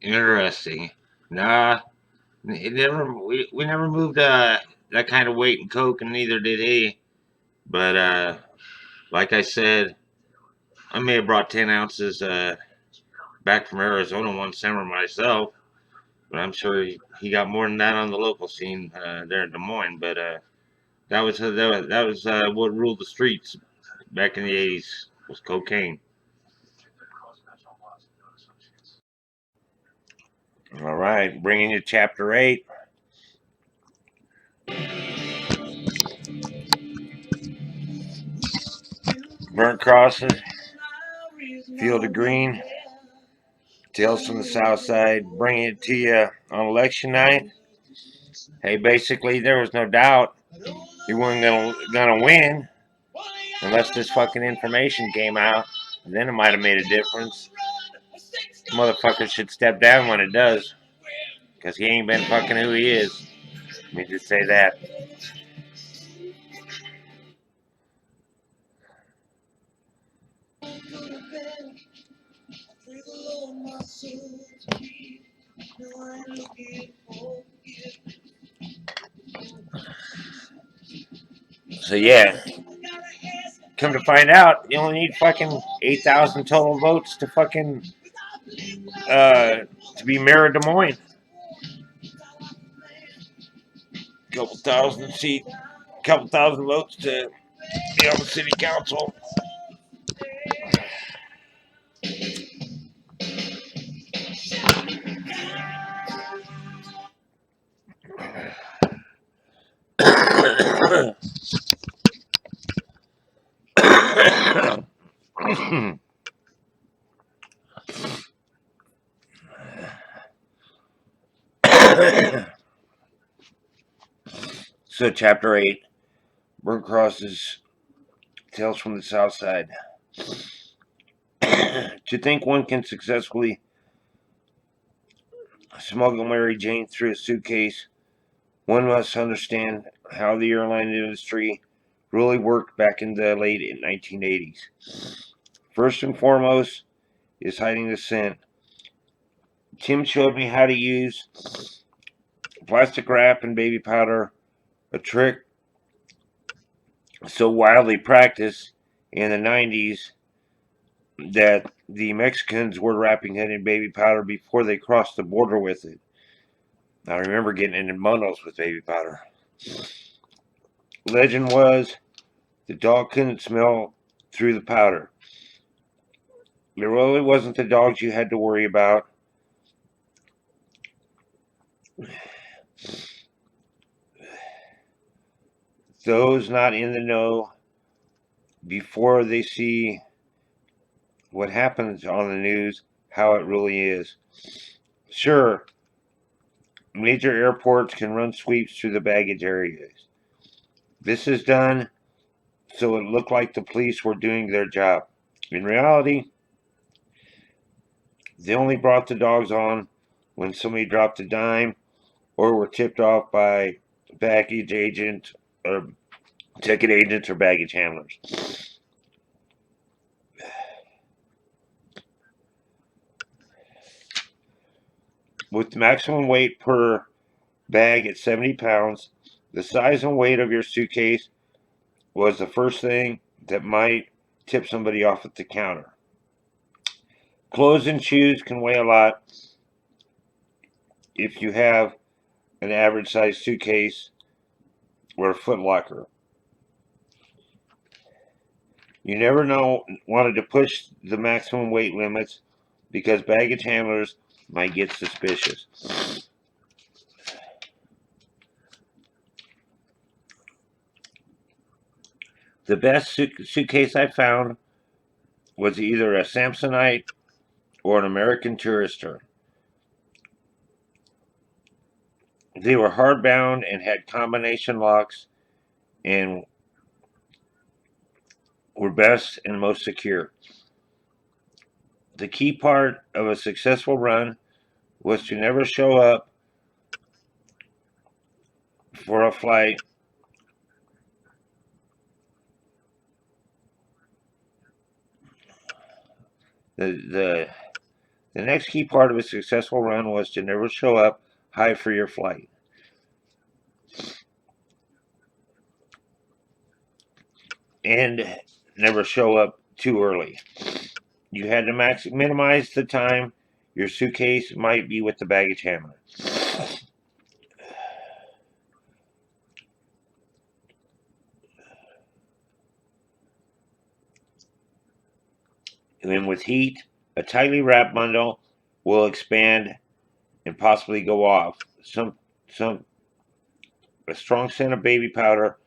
Interesting. Nah, it never. We never moved that kind of weight in coke, and neither did he. But like I said, I may have brought 10 ounces back from Arizona one summer myself. But I'm sure he got more than that on the local scene there in Des Moines. But that was what ruled the streets back in the '80s was cocaine. All right, bringing you chapter 8. Burnt crosses, field of green, tales from the Southside, bringing it to you on election night. Hey, basically, there was no doubt he wasn't gonna win unless this fucking information came out. Then it might have made a difference. Motherfucker should step down when it does, because he ain't been fucking who he is. Let me just say that. So yeah, come to find out, you only need fucking 8,000 total votes to fucking to be mayor of Des Moines. Couple thousand votes to be on the city council. So, chapter 8, Burnt Crosses, Tales from the Southside. To think one can successfully smuggle Mary Jane through a suitcase, one must understand how the airline industry really worked back in the late 1980s. First and foremost is hiding the scent. Tim showed me how to use plastic wrap and baby powder, a trick so widely practiced in the 90s that the Mexicans were wrapping it in baby powder before they crossed the border with it. I remember getting it in bundles with baby powder. Legend was the dog couldn't smell through the powder. It really wasn't the dogs you had to worry about. Those not in the know before they see what happens on the news, how it really is. Sure, major airports can run sweeps through the baggage areas. This is done so it looked like the police were doing their job. In reality, they only brought the dogs on when somebody dropped a dime or were tipped off by baggage agents or ticket agents or baggage handlers. With maximum weight per bag at 70 pounds, the size and weight of your suitcase was the first thing that might tip somebody off at the counter. Clothes and shoes can weigh a lot if you have an average size suitcase or a foot locker. You never wanted to push the maximum weight limits because baggage handlers might get suspicious. The best suitcase I found was either a Samsonite or an American Tourister. They were hardbound and had combination locks and were best and most secure. The key part of a successful run was to never show up for a flight the The next key part of a successful run was to never show up high for your flight. And never show up too early. You had to minimize the time your suitcase might be with the baggage handler. And with heat, a tightly wrapped bundle will expand and possibly go off. A strong scent of baby powder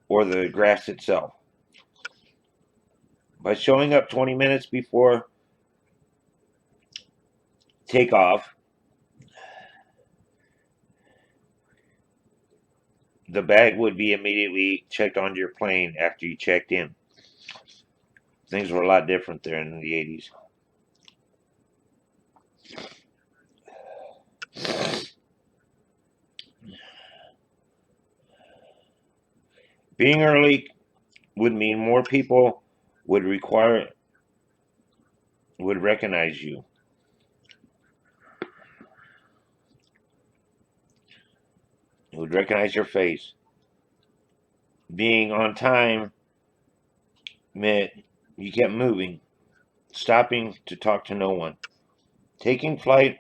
or the grass itself. By showing up 20 minutes before takeoff, the bag would be immediately checked onto your plane after you checked in. Things were a lot different there in the 80s. Being early would mean more people would recognize you. Would recognize your face. Being on time meant you kept moving, stopping to talk to no one. Taking flight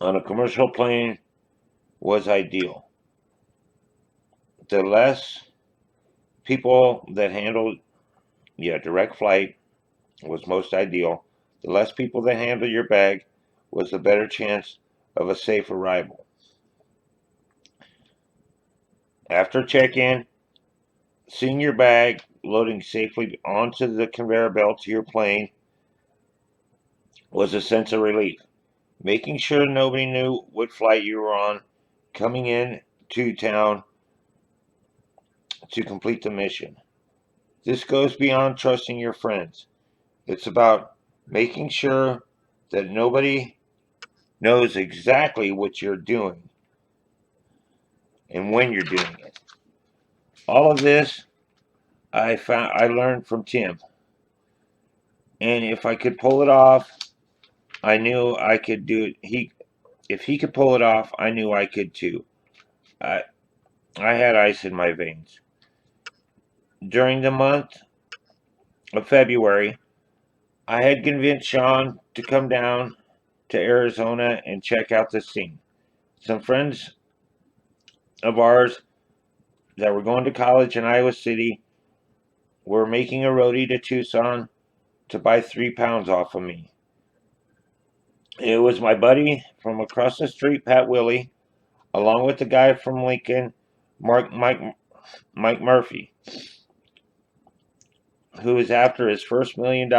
on a commercial plane was ideal. The less people that handled, direct flight was most ideal. The less people that handled your bag was the better chance of a safe arrival. After check-in, seeing your bag loading safely onto the conveyor belt to your plane was a sense of relief. Making sure nobody knew what flight you were on, coming in to town to complete the mission. This goes beyond trusting your friends. It's about making sure that nobody knows exactly what you're doing and when you're doing it. All of this I learned from Tim. And if I could pull it off, I knew I could do it. If he could pull it off, I knew I could too. I had ice in my veins. During the month of February, I had convinced Sean to come down to Arizona and check out the scene. Some friends of ours that were going to college in Iowa City were making a roadie to Tucson to buy 3 pounds off of me. It was my buddy from across the street, Pat Willie, along with the guy from Lincoln, Mike Murphy, who was after his first $1 million.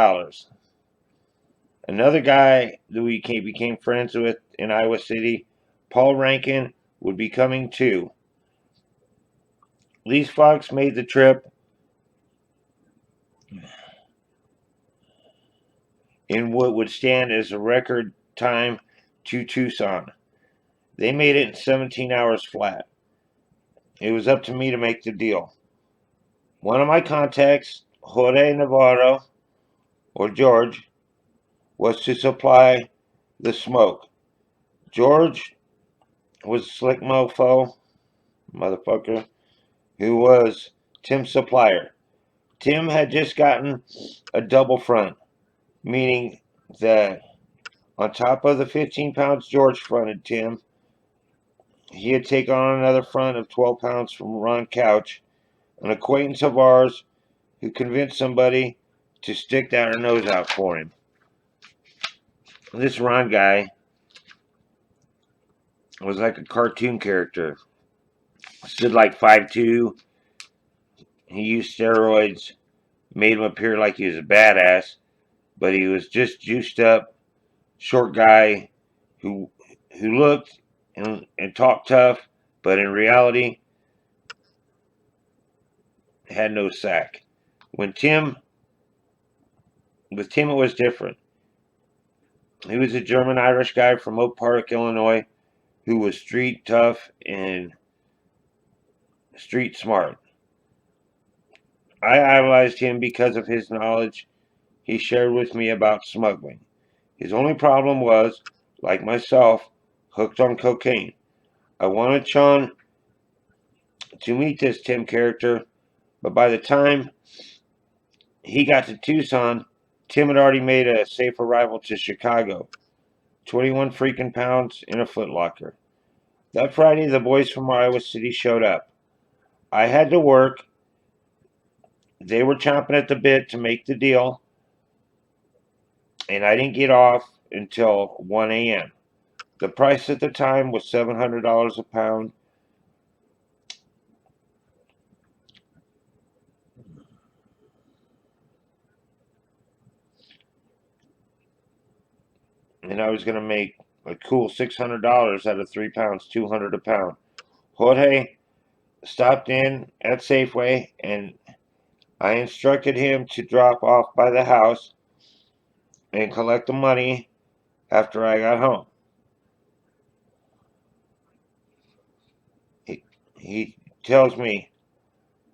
Another guy that we became friends with in Iowa City, Paul Rankin, would be coming too. These folks made the trip in what would stand as a record time to Tucson. They made it in 17 hours flat. It was up to me to make the deal. One of my contacts, Jorge Navarro, or George, was to supply the smoke. George was a slick motherfucker, who was Tim's supplier. Tim had just gotten a double front, meaning that on top of the 15 pounds George fronted Tim, he had taken on another front of 12 pounds from Ron Couch, an acquaintance of ours who convinced somebody to stick their nose out for him. This Ron guy was like a cartoon character. Stood like 5'2". He used steroids, made him appear like he was a badass, but he was just juiced up, short guy who looked and talked tough, but in reality had no sack. With Tim it was different. He was a German-Irish guy from Oak Park, Illinois, who was street tough and street smart. I idolized him because of his knowledge he shared with me about smuggling. His only problem was, like myself, hooked on cocaine. I wanted Sean to meet this Tim character, but by the time he got to Tucson, Tim had already made a safe arrival to Chicago. 21 freaking pounds in a footlocker. That Friday, the boys from Iowa City showed up. I had to work. They were chomping at the bit to make the deal, and I didn't get off until 1 a.m. The price at the time was $700 a pound. And I was going to make a cool $600 out of 3 pounds, 200 a pound. Jorge stopped in at Safeway, and I instructed him to drop off by the house and collect the money after I got home. He tells me,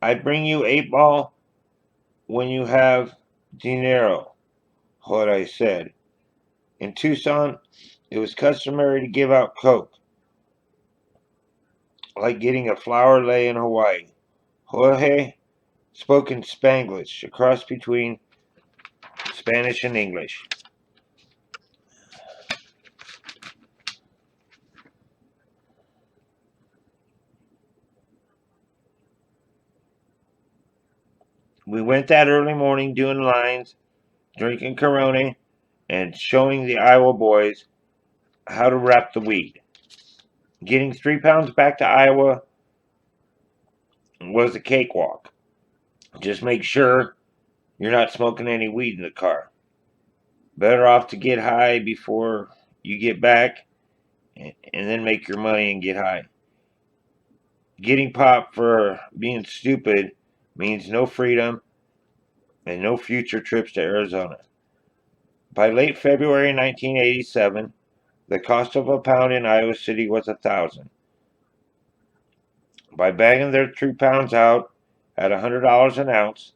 I bring you 8 ball when you have dinero, Jorge said. In Tucson, it was customary to give out coke, like getting a flower lei in Hawaii. Jorge spoke in Spanglish, a cross between Spanish and English. We went that early morning doing lines, drinking Corona, and showing the Iowa boys how to wrap the weed. Getting 3 pounds back to Iowa was a cakewalk. Just make sure you're not smoking any weed in the car. Better off to get high before you get back and then make your money and get high. Getting popped for being stupid means no freedom and no future trips to Arizona. By late February 1987, the cost of a pound in Iowa City was $1,000. By bagging their 3 pounds out at $100 an ounce,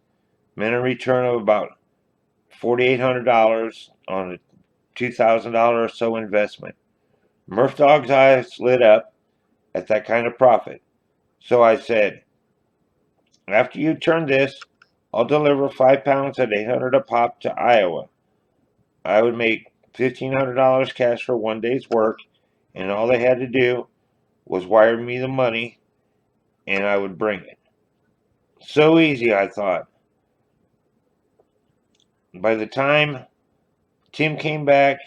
meant a return of about $4,800 on a $2,000 or so investment. Murph Dog's eyes lit up at that kind of profit. So I said, after you turn this, I'll deliver 5 pounds at $800 a pop to Iowa. I would make $1,500 cash for one day's work, and all they had to do was wire me the money, and I would bring it. So easy, I thought. By the time Tim came back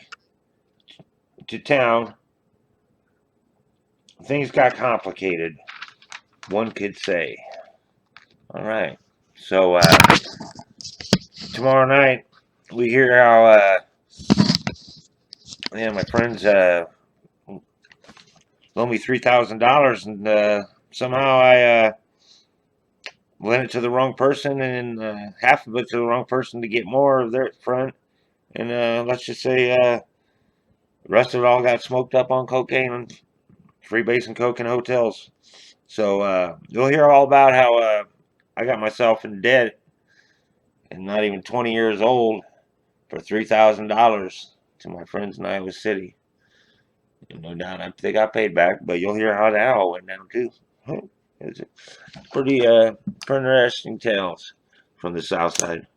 to town, things got complicated, one could say. All right. So tomorrow night, we hear how my friends loaned me $3,000, and somehow I lent it to the wrong person, and half of it to the wrong person to get more of their front. And let's just say the rest of it all got smoked up on cocaine and freebasing coke in hotels. So you'll hear all about how I got myself in debt and not even 20 years old for $3,000 to my friends in Iowa City. And no doubt they got paid back, but you'll hear how that all went down too. It's pretty interesting tales from the Southside.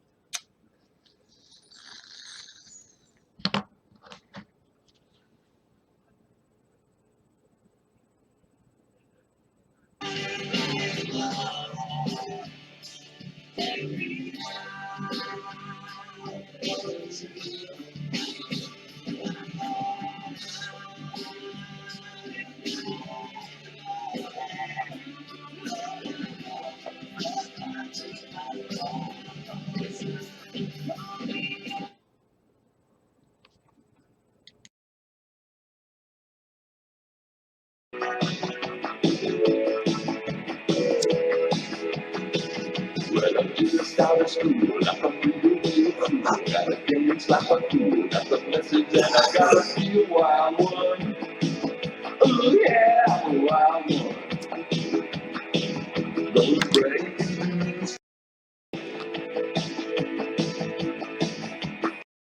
Well, I just out of school, I come through the real cool. Got a feeling like a fool, that's a message that I gotta feel while I won.